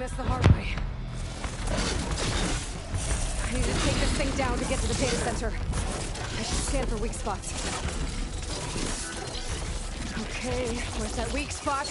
this the hard way. I need to take this thing down to get to the data center. I should scan for weak spots. Okay, where's that weak spot?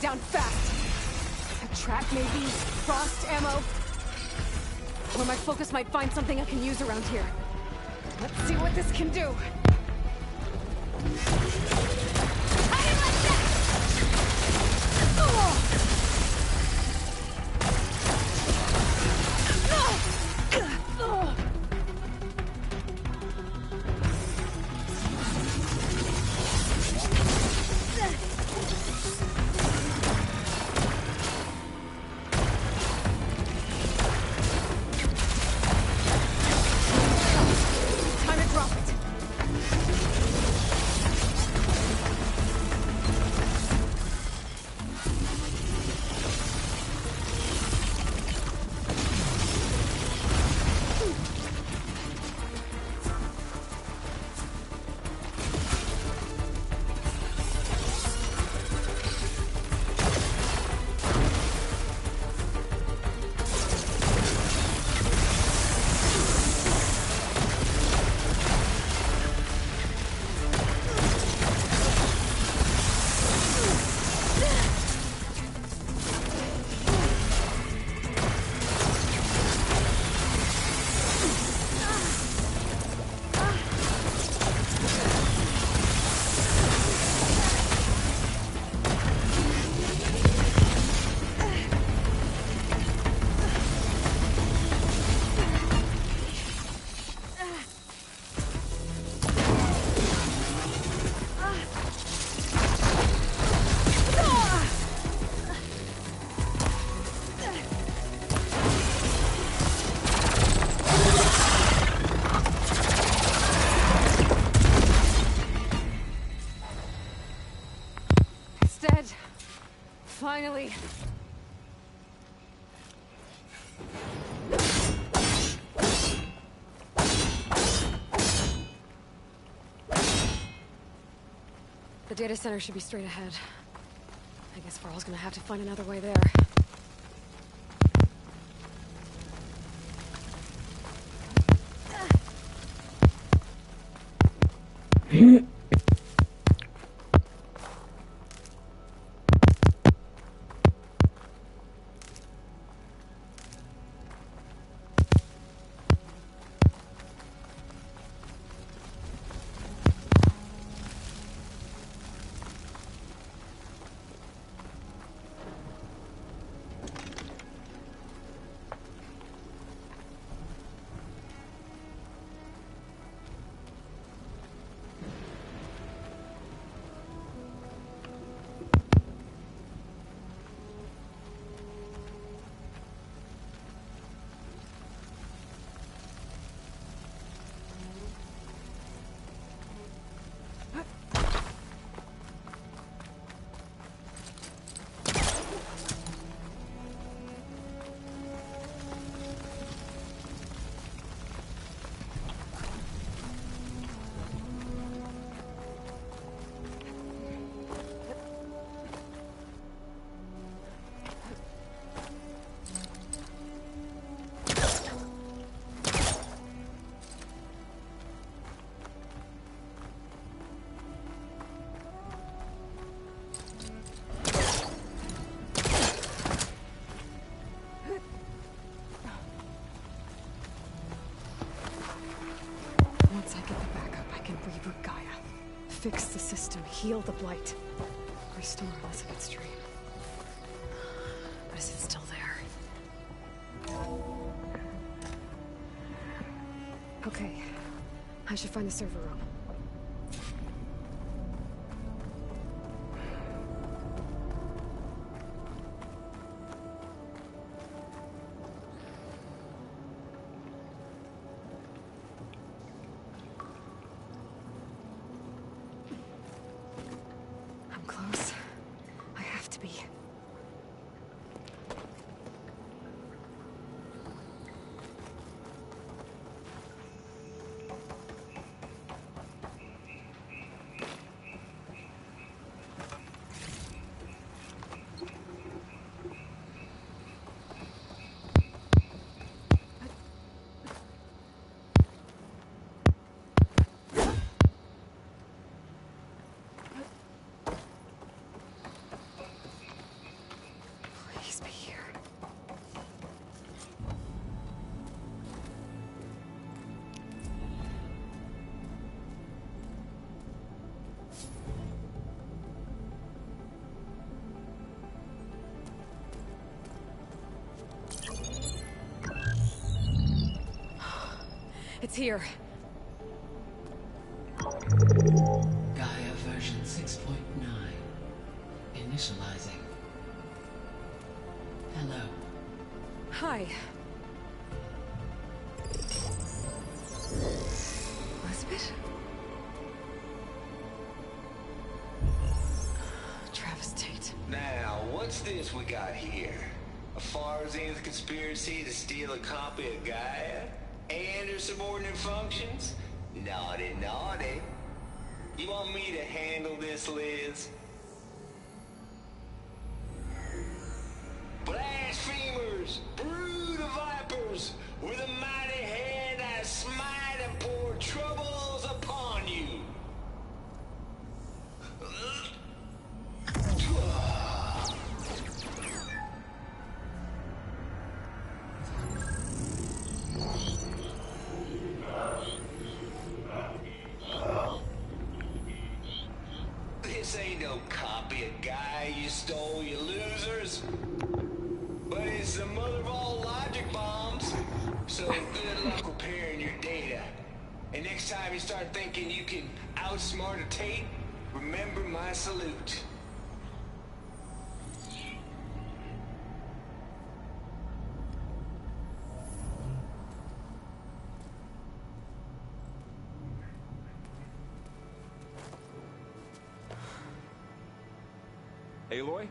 down fast. A trap, maybe? Frost ammo? Or my focus might find something I can use around here. Let's see what this can do. How do you like that? Oh! Finally. The data center should be straight ahead. I guess Varl's gonna have to find another way there. Once I get the backup, I can reboot Gaia. Fix the system, heal the Blight. Restore Elizabeth's dream. But is it still there? Okay. I should find the server room. I'm close. I have to be. Please be here. It's here. Gaia version 6.9. Initializing. Hello. Hi. Elizabeth? Travis Tate. Now, what's this we got here? A Farzian's conspiracy to steal a copy of Gaia? And her subordinate functions? Naughty, naughty. You want me to handle this, Liz? Blasphemers! Brood of vipers! With a mighty hand I smite and pour troubles upon you! This ain't no copy of Gaia you stole, you losers. But it's the mother of all logic bombs. So good luck repairing your data. And next time you start thinking you can outsmart a Tate, remember my salute. Aloy?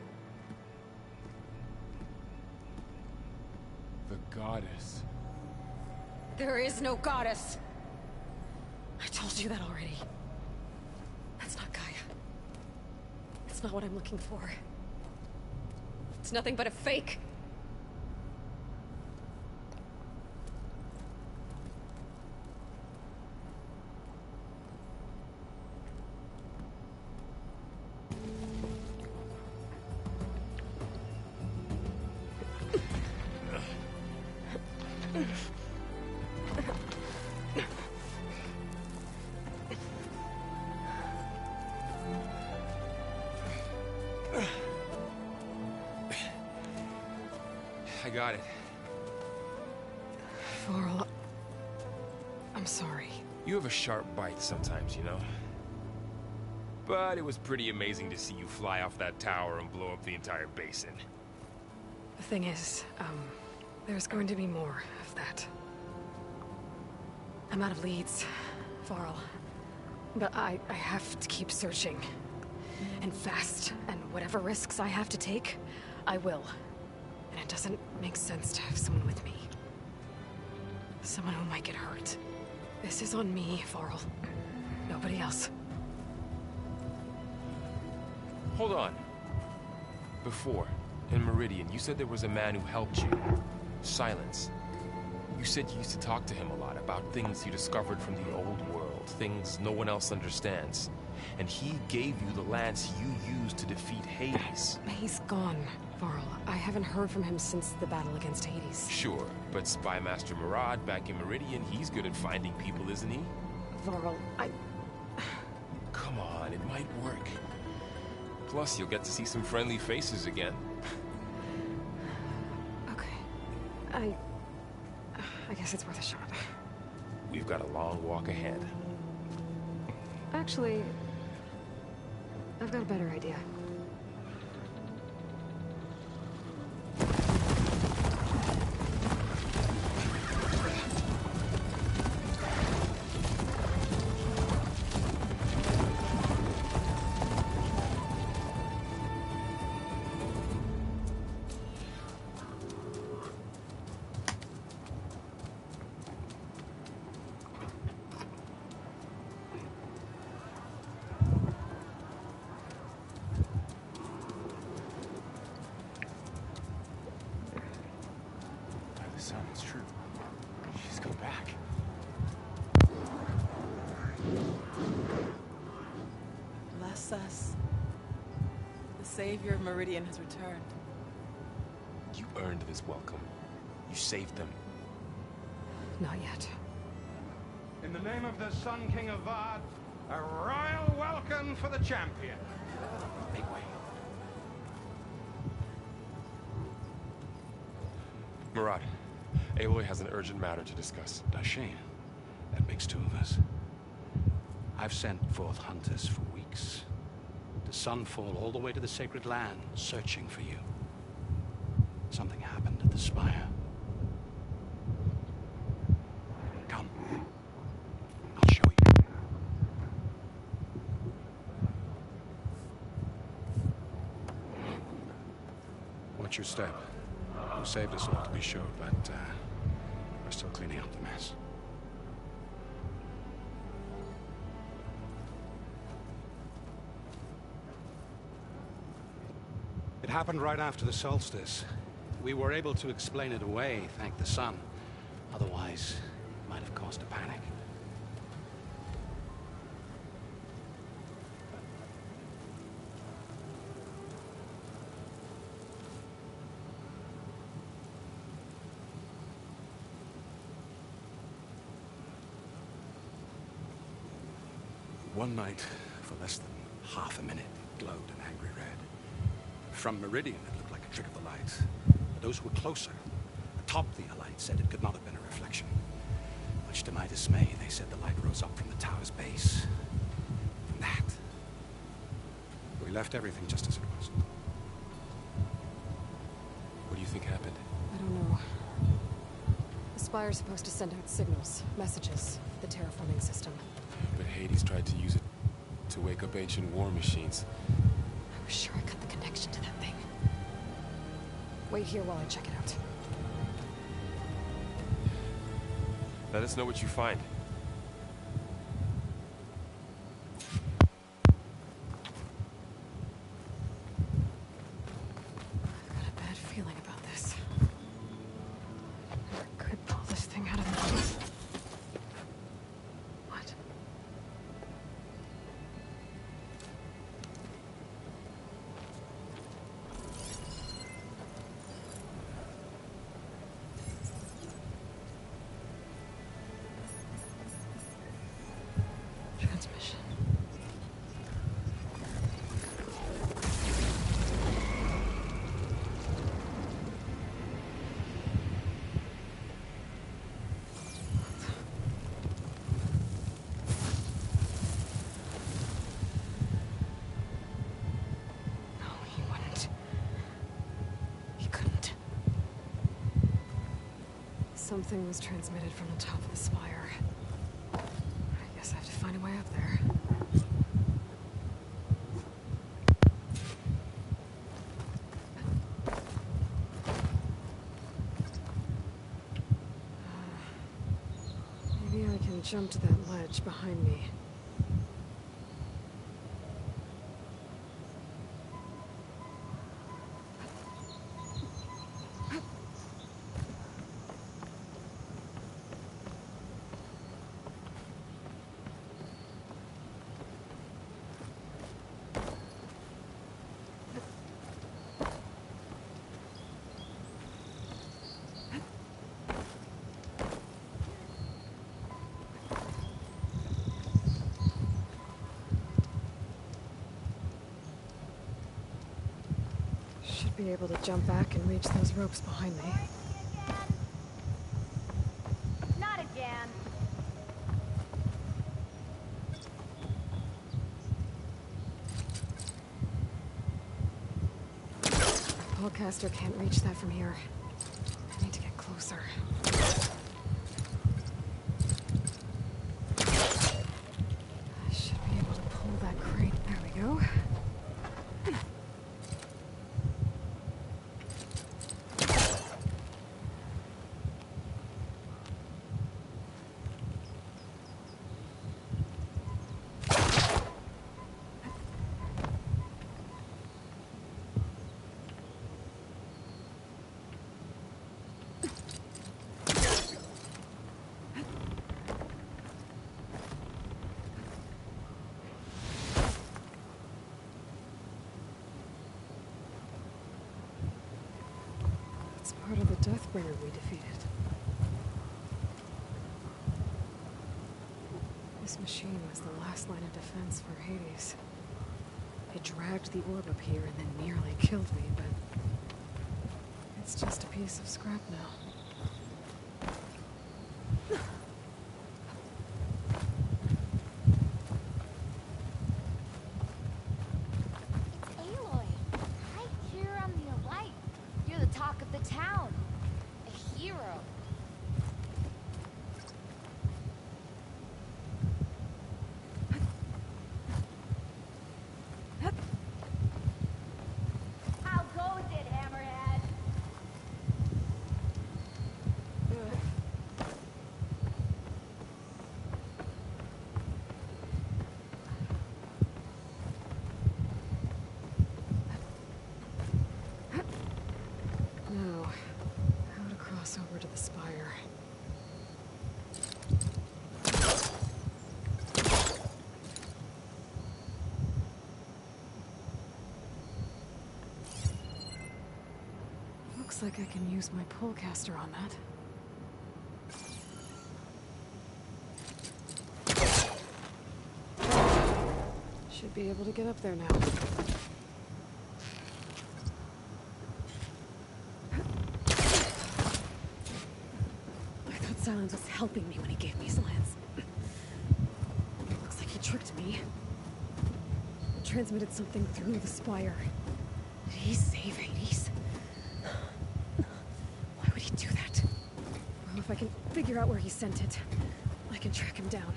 the goddess. There is no goddess. I told you that already. That's not Gaia. It's not what I'm looking for. It's nothing but a fake. I got it. Varl, I'm sorry. You have a sharp bite sometimes, you know? But it was pretty amazing to see you fly off that tower and blow up the entire basin. The thing is, there's going to be more of that. I'm out of leads, Varl. But I have to keep searching. And fast, and whatever risks I have to take, I will. And it doesn't make sense to have someone with me. Someone who might get hurt. This is on me, Varl. Nobody else. Hold on. Before, in Meridian, you said there was a man who helped you. Silence. You said you used to talk to him a lot about things you discovered from the old world, things no one else understands. And he gave you the lance you used to defeat Hades. He's gone, Varl. I haven't heard from him since the battle against Hades. Sure, but Spy Master Murad back in Meridian, he's good at finding people, isn't he? Varl, Come on, it might work. Plus, you'll get to see some friendly faces again. Okay. I guess it's worth a shot. We've got a long walk ahead. Actually, I've got a better idea. It's true. She's come back. Bless us. The savior of Meridian has returned. You earned this welcome. You saved them. Not yet. In the name of the Sun King of Vard, a royal welcome for the champion. Make way. Murad, Aloy has an urgent matter to discuss. Dashane, that makes two of us. I've sent forth hunters for weeks. To Sunfall, all the way to the Sacred Land, searching for you. Something happened at the Spire. Come. I'll show you. Watch your step. You saved us all, to be sure, but we're still cleaning up the mess. It happened right after the solstice. We were able to explain it away, thank the sun. Otherwise, it might have caused a panic. One night, for less than half a minute, it glowed an angry red. From Meridian, it looked like a trick of the light. But those who were closer, atop the Allied, said it could not have been a reflection. Much to my dismay, they said the light rose up from the tower's base. From that, we left everything just as it was. What do you think happened? I don't know. The Spire's supposed to send out signals, messages, the terraforming system. But Hades tried to use it to wake up ancient war machines. I was sure I cut the connection to that thing. Wait here while I check it out. Let us know what you find. I've got a bad feeling about this. Never could pull this thing out of me. What? Transmission. No, he wouldn't. He couldn't. Something was transmitted from the top of the spire. I guess I have to find a way up there. Maybe I can jump to that ledge behind me. Should be able to jump back and reach those ropes behind me. Not again. Pullcaster can't reach that from here. I need to get closer. I should be able to pull that crate. There we go. It's part of the Deathbringer we defeated. This machine was the last line of defense for Hades. It dragged the orb up here and then nearly killed me, but it's just a piece of scrap now. Aloy, hi here on the Alight. You're the talk of the town. A hero. How goes it, Hammerhead? Now, how to cross over to the spire. Looks like I can use my pullcaster on that. Should be able to get up there now. I thought Silence was helping me when he gave me his lance. Looks like he tricked me. Transmitted something through the spire. Did he save Hades? Why would he do that? Well, if I can figure out where he sent it, I can track him down.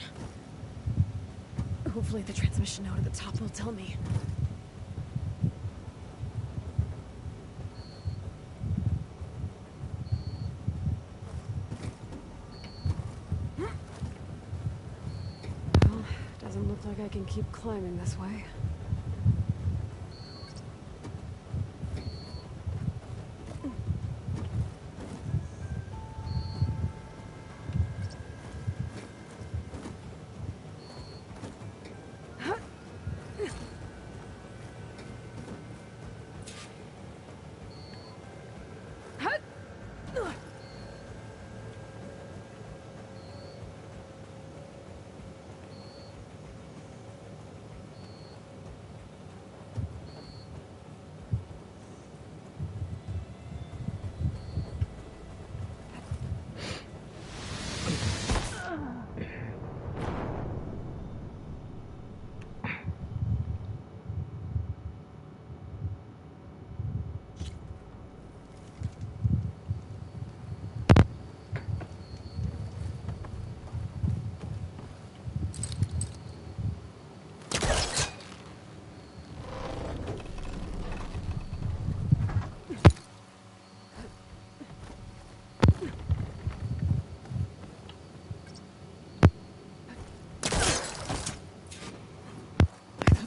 Hopefully the transmission node at the top will tell me. like I can keep climbing this way.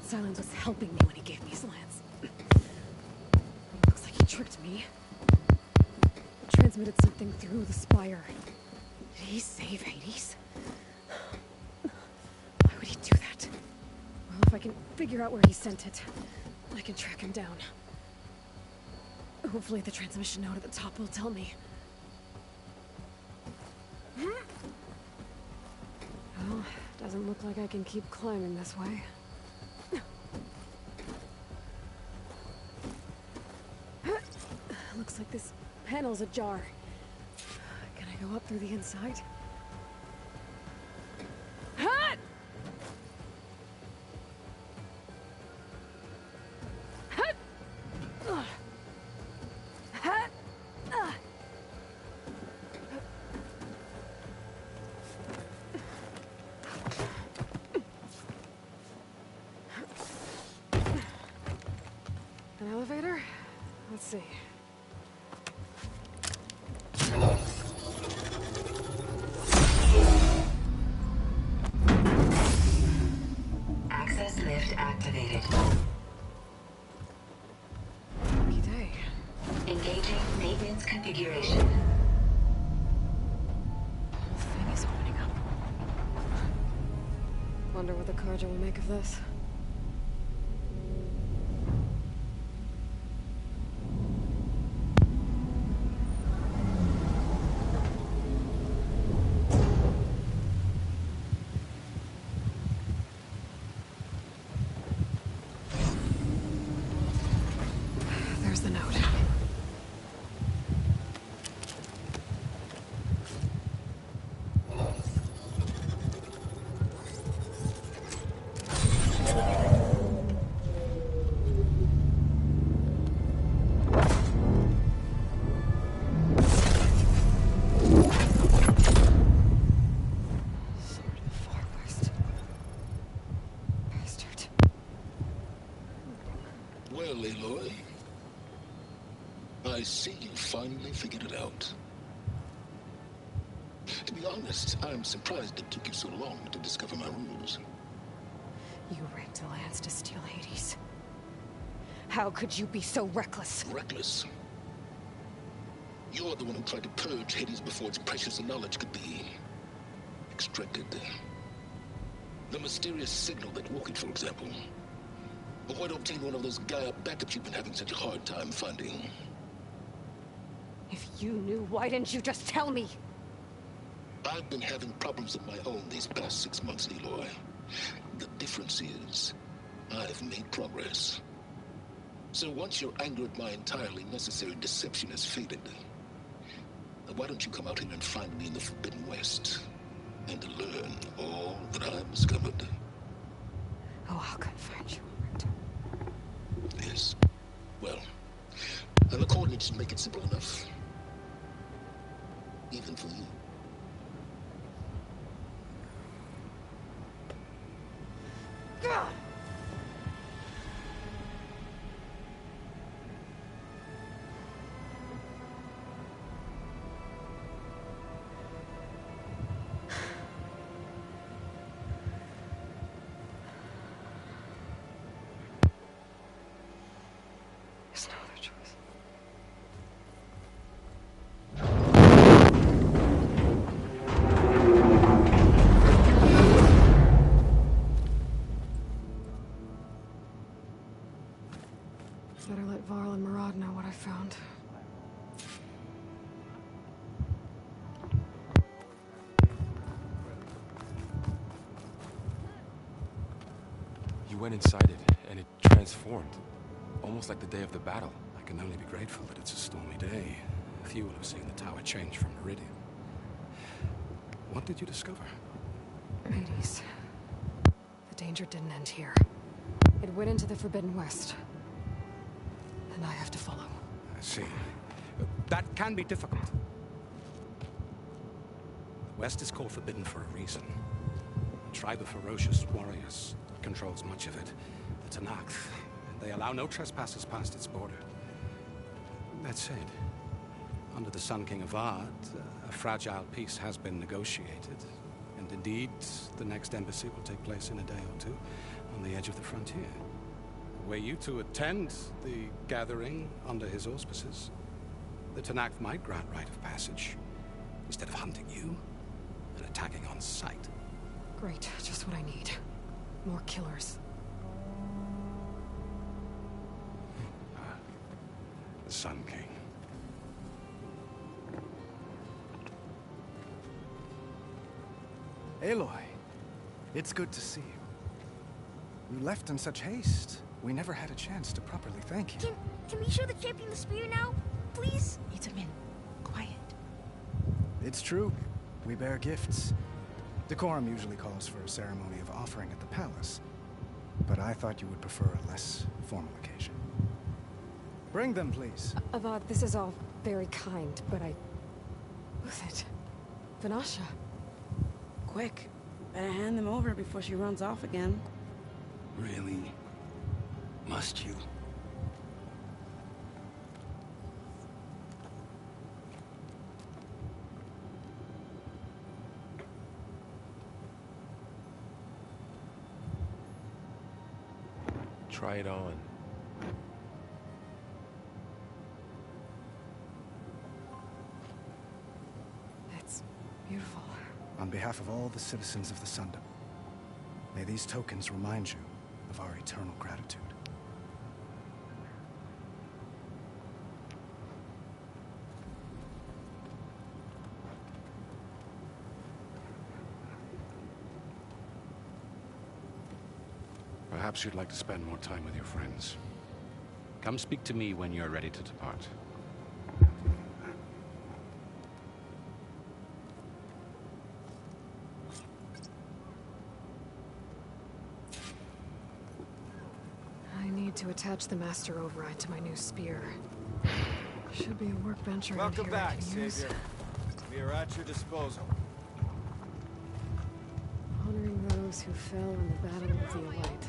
Silence was helping me when he gave me his lance. Looks like he tricked me. Transmitted something through the spire. Did he save Hades? Why would he do that? Well, if I can figure out where he sent it, I can track him down. Hopefully the transmission note at the top will tell me. Well, doesn't look like I can keep climbing this way. Looks like this panel's ajar. Can I go up through the inside? An elevator? Let's see. Access lift activated. Lucky day. Engaging maintenance configuration. The thing is opening up. Wonder what the Carja will make of this. There's the note. Sword of Farquest. Bastard. Well, Aloy, I see you finally figured it out. To be honest, I'm surprised it took you so long to discover my rules. You rigged the lance to steal Hades. How could you be so reckless? Reckless? You're the one who tried to purge Hades before its precious knowledge could be extracted. The mysterious signal that woke it, for example. But why don't obtain one of those Gaia backups you've been having such a hard time finding? If you knew, why didn't you just tell me? I've been having problems of my own these past 6 months, Aloy. The difference is, I've made progress. So once your anger at my entirely necessary deception has faded, why don't you come out here and find me in the Forbidden West, and learn all that I've discovered? Oh, I'll come find you, Albert. Yes. Well, and the coordinates should make it simple enough. Even for you. You went inside it, and it transformed. Almost like the day of the battle. I can only be grateful that it's a stormy day. Few will have seen the tower change from Meridian. What did you discover? Hades. The danger didn't end here. It went into the Forbidden West. And I have to follow. I see. That can be difficult. The West is called Forbidden for a reason. A tribe of ferocious warriors controls much of it. The Tenakth. They allow no trespassers past its border. That said, under the Sun King Avad, a fragile peace has been negotiated. And indeed, the next embassy will take place in a day or two on the edge of the frontier. Were you to attend the gathering under his auspices, the Tenakth might grant right of passage, instead of hunting you and attacking on sight. Great, just what I need. More killers. The Sun King. Aloy, it's good to see you. You left in such haste. We never had a chance to properly thank you. Can we show the champion the spear now? Please? Itamen, quiet. It's true. We bear gifts. Decorum usually calls for a ceremony of offering at the palace. But I thought you would prefer a less formal occasion. Bring them, please. Avad, this is all very kind, but I... Uthid. Vanasha. Quick. Better hand them over before she runs off again. Really? Must you? Try it on. It's beautiful. On behalf of all the citizens of the Sundom, may these tokens remind you of our eternal gratitude. Perhaps you'd like to spend more time with your friends. Come speak to me when you're ready to depart. I need to attach the Master Override to my new spear. Should be a workbench around Welcome here I back, can use. Savior. We are at your disposal. Honoring those who fell in the Battle of the Elite.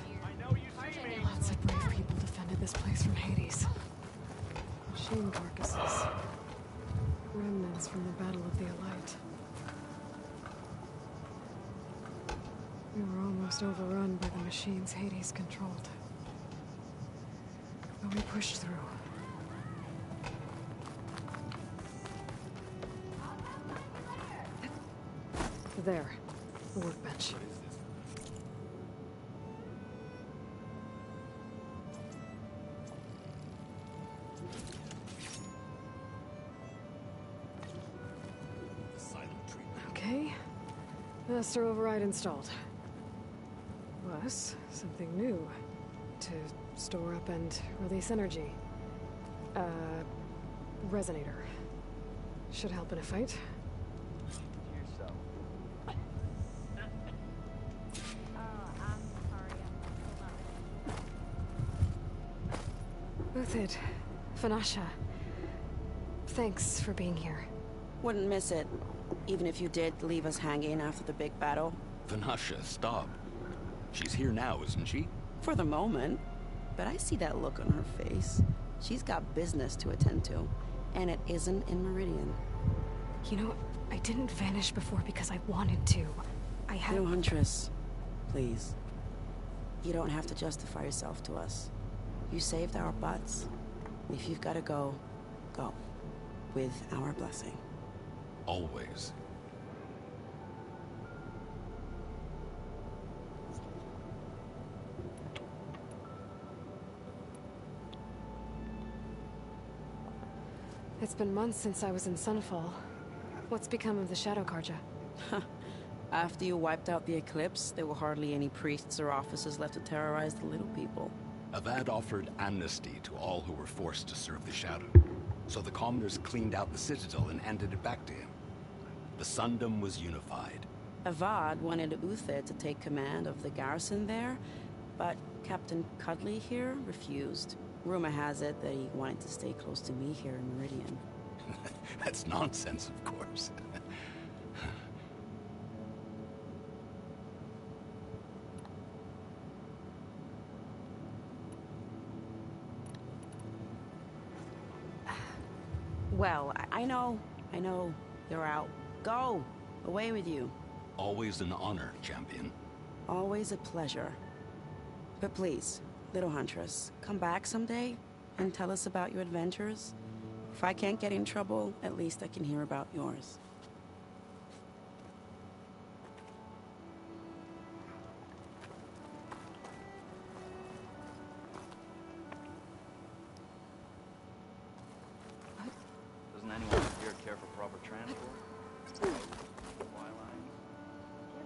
Lots of brave people defended this place from Hades. Machine carcasses. Remnants from the Battle of the Elite. We were almost overrun by the machines Hades controlled. But we pushed through. There. The workbench. Okay. Master Override installed. Plus, something new. To store up and release energy. Resonator. Should help in a fight. Uthid. Vanasha. Thanks for being here. Wouldn't miss it. Even if you did leave us hanging after the big battle. Vanasha, stop. She's here now, isn't she? For the moment. But I see that look on her face. She's got business to attend to. And it isn't in Meridian. You know, I didn't vanish before because I wanted to. I had... No, Huntress. Please. You don't have to justify yourself to us. You saved our butts. If you've got to go, go. With our blessing. Always. It's been months since I was in Sunfall. What's become of the Shadow Carja? After you wiped out the Eclipse, there were hardly any priests or officers left to terrorize the little people. Avad offered amnesty to all who were forced to serve the Shadow. So the commoners cleaned out the Citadel and handed it back to him. The Sundom was unified. Avad wanted Uther to take command of the garrison there, but Captain Cudley here refused. Rumor has it that he wanted to stay close to me here in Meridian. That's nonsense, of course. Well, I know. You're out. Go! Away with you. Always an honor, champion. Always a pleasure. But please, little Huntress, come back someday and tell us about your adventures. If I can't get in trouble, at least I can hear about yours. Doesn't anyone here care for proper transport? Can't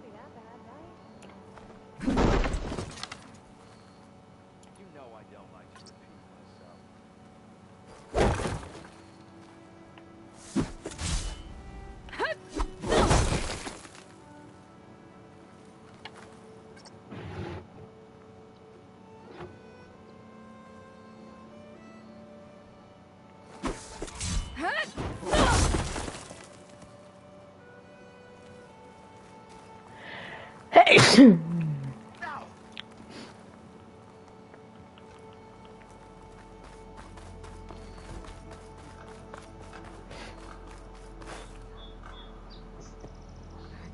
be that bad, right? You know I don't like to repeat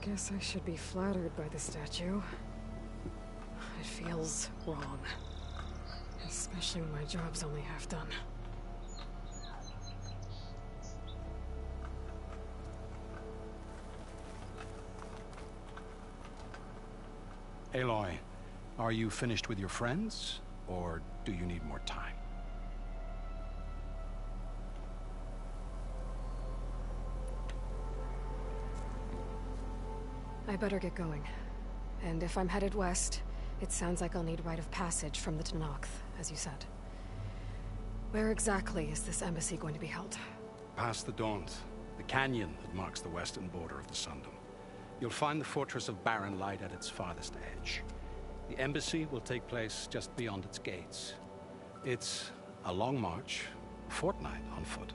I guess I should be flattered by the statue. It feels wrong. Especially when my job's only half done. Aloy, are you finished with your friends, or do you need more time? I better get going. And if I'm headed west, it sounds like I'll need rite of passage from the Tenakth, as you said. Where exactly is this embassy going to be held? Past the Daunt, the canyon that marks the western border of the Sundom. You'll find the fortress of Barren Light at its farthest edge. The embassy will take place just beyond its gates. It's a long march, a fortnight on foot.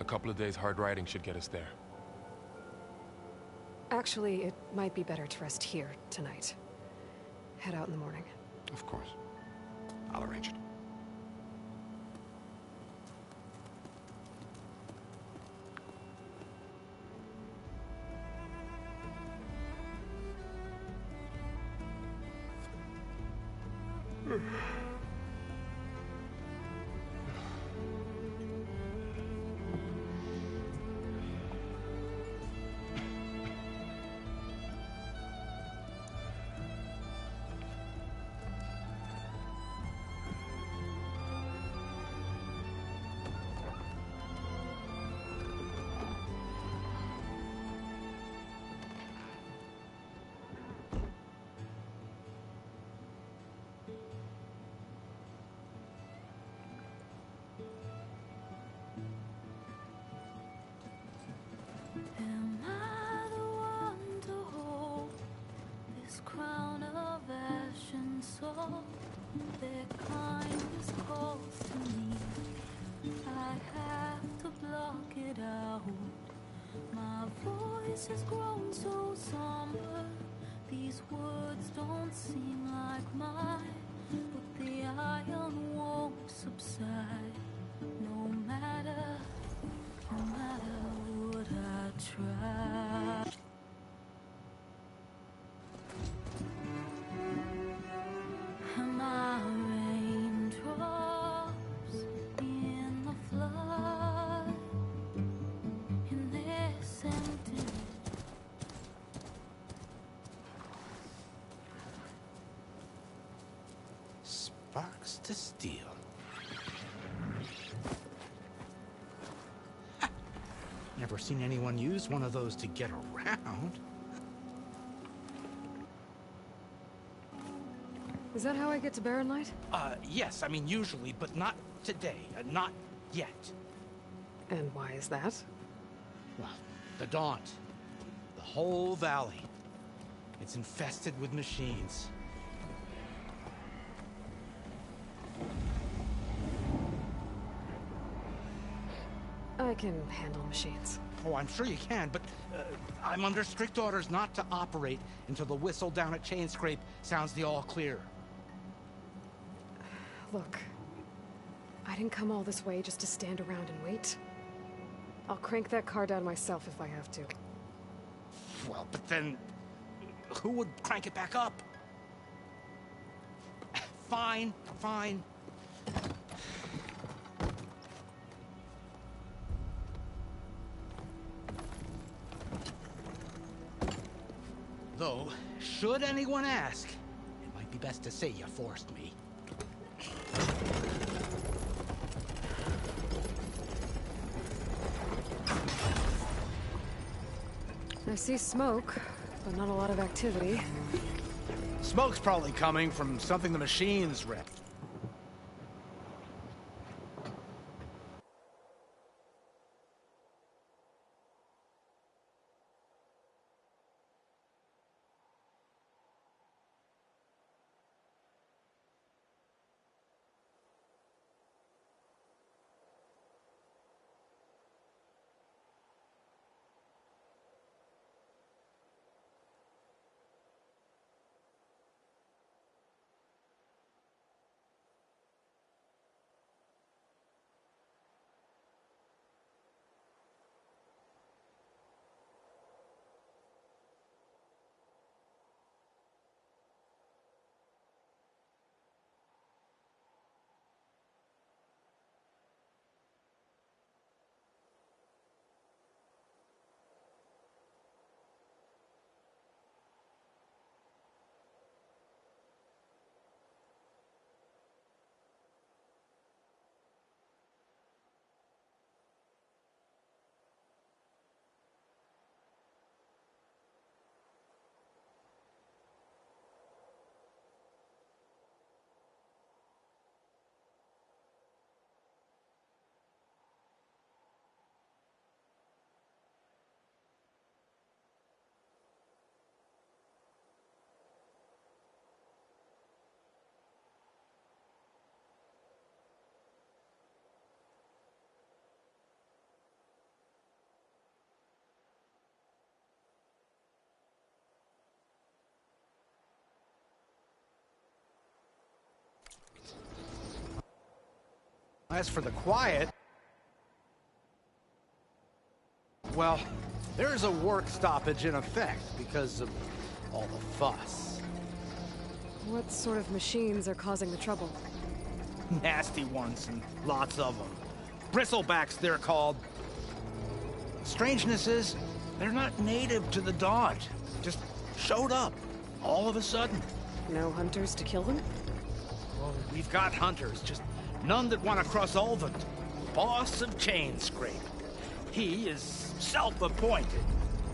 A couple of days hard riding should get us there. Actually, it might be better to rest here tonight. Head out in the morning. Of course. I'll arrange it. Am I the one to hold this crown of ash and salt? Their kindness calls to me. I have to block it out. My voice has grown so somber. These words don't seem like mine, but the iron won't subside. No matter what I try. Am I raindrops in the flood? In this emptiness. Sparks to steel. Never seen anyone use one of those to get around. Is that how I get to Barren Light? Yes, I mean usually, but not today. Not yet. And why is that? Well, the Daunt. The whole valley. It's infested with machines. I can handle machines. Oh, I'm sure you can, but I'm under strict orders not to operate until the whistle down at Chainscrape sounds the all clear. Look, I didn't come all this way just to stand around and wait. I'll crank that car down myself if I have to. Well, but then who would crank it back up? Fine, fine. Though, should anyone ask, it might be best to say you forced me. I see smoke, but not a lot of activity. Smoke's probably coming from something the machines wrecked. As for the quiet, well, there's a work stoppage in effect because of all the fuss. What sort of machines are causing the trouble? Nasty ones, and lots of them. Bristlebacks, they're called. Strangeness is, they're not native to the Daunt. Just showed up, all of a sudden. No hunters to kill them? Well, we've got hunters, just none that want to cross Ulvund. Boss of Chainscrape. He is self-appointed.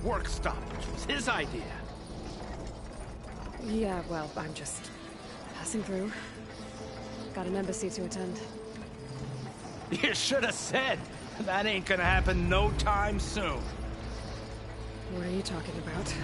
Work stoppage was his idea. Yeah, well, I'm just passing through. Got an embassy to attend. You should have said. That ain't gonna happen no time soon. What are you talking about?